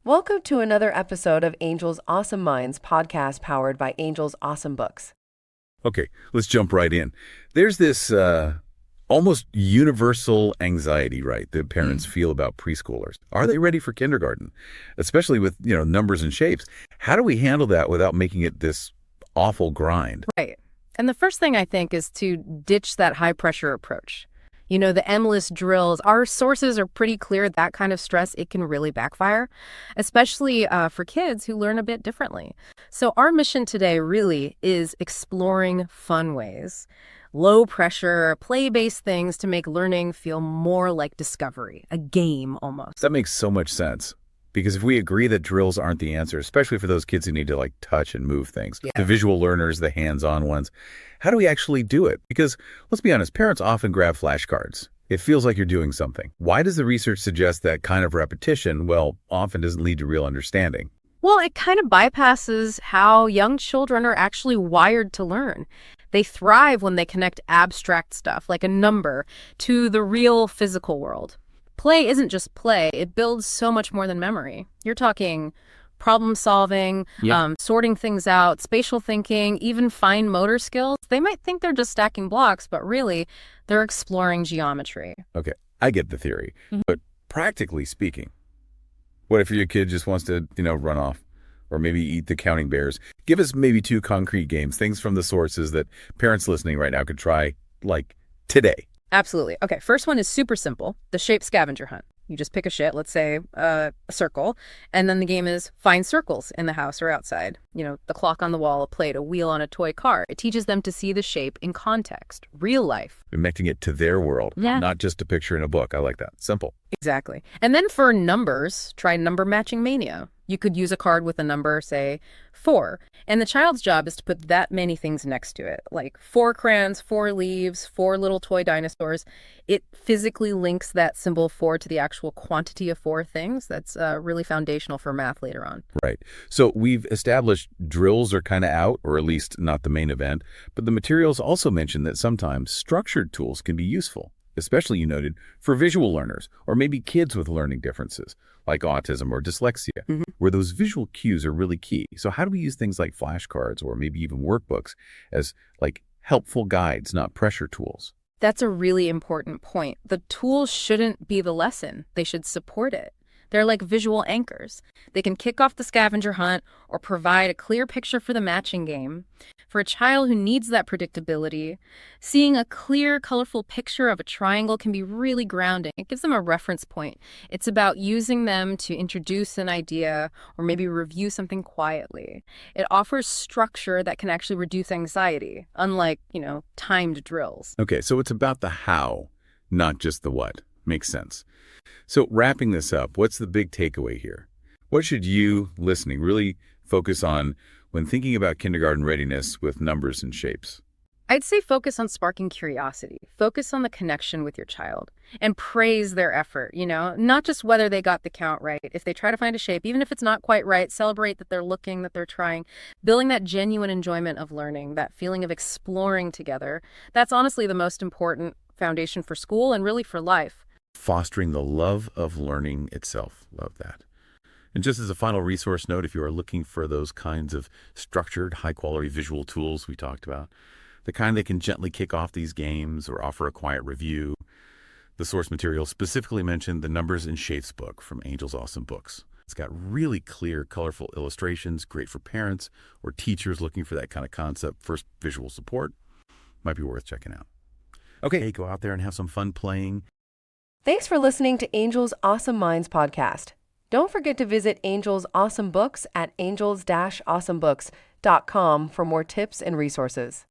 Welcome to another episode of Angel's Awesome Minds podcast powered by Angel's Awesome Books. Okay, let's jump right in. There's this almost universal anxiety, right, that parents feel about preschoolers. Are they ready for kindergarten? Especially with, numbers and shapes. How do we handle that without making it this awful grind? Right. And the first thing I think is to ditch that high pressure approach. The endless drills, our sources are pretty clear that kind of stress, it can really backfire, especially for kids who learn a bit differently. So our mission today really is exploring fun ways, low pressure, play-based things to make learning feel more like discovery, a game almost. That makes so much sense. Because if we agree that drills aren't the answer, especially for those kids who need to touch and move things, the visual learners, the hands-on ones, how do we actually do it? Because let's be honest, parents often grab flashcards. It feels like you're doing something. Why does the research suggest that kind of repetition, often doesn't lead to real understanding? Well, it kind of bypasses how young children are actually wired to learn. They thrive when they connect abstract stuff, like a number, to the real physical world. Play isn't just play. It builds so much more than memory. You're talking problem solving, sorting things out, spatial thinking, even fine motor skills. They might think they're just stacking blocks, but really they're exploring geometry. Okay, I get the theory. But practically speaking, what if your kid just wants to, run off or maybe eat the counting bears? Give us maybe 2 concrete games, things from the sources that parents listening right now could try, today. Absolutely. Okay, first one is super simple, the shape scavenger hunt. You just pick a shape, let's say a circle, and then the game is find circles in the house or outside. The clock on the wall, a plate, a wheel on a toy car. It teaches them to see the shape in context, real life. Connecting it to their world, not just a picture in a book. I like that. Simple. Exactly. And then for numbers, try number matching mania. You could use a card with a number, say 4. And the child's job is to put that many things next to it, like 4 crayons, 4 leaves, 4 little toy dinosaurs. It physically links that symbol 4 to the actual quantity of 4 things. That's really foundational for math later on. Right. So we've established drills are kind of out, or at least not the main event. But the materials also mention that sometimes structured tools can be useful, especially, you noted, for visual learners or maybe kids with learning differences like autism or dyslexia, where those visual cues are really key. So how do we use things like flashcards or maybe even workbooks as helpful guides, not pressure tools? That's a really important point. The tools shouldn't be the lesson. They should support it. They're like visual anchors. They can kick off the scavenger hunt or provide a clear picture for the matching game. For a child who needs that predictability, seeing a clear, colorful picture of a triangle can be really grounding. It gives them a reference point. It's about using them to introduce an idea or maybe review something quietly. It offers structure that can actually reduce anxiety, unlike, timed drills. Okay, so it's about the how, not just the what. Makes sense. So wrapping this up, what's the big takeaway here? What should you, listening, really focus on when thinking about kindergarten readiness with numbers and shapes? I'd say focus on sparking curiosity. Focus on the connection with your child and praise their effort, not just whether they got the count right. If they try to find a shape, even if it's not quite right, celebrate that they're looking, that they're trying, building that genuine enjoyment of learning, that feeling of exploring together. That's honestly the most important foundation for school and really for life. Fostering the love of learning itself. Love that. And just as a final resource note, if you are looking for those kinds of structured, high-quality visual tools we talked about, the kind that can gently kick off these games or offer a quiet review, the source material specifically mentioned the Numbers and Shapes book from Angel's Awesome Books. It's got really clear, colorful illustrations, great for parents or teachers looking for that kind of concept, first visual support. Might be worth checking out. Okay, go out there and have some fun playing. Thanks for listening to Angel's Awesome Minds podcast. Don't forget to visit Angel's Awesome Books at angels-awesomebooks.com for more tips and resources.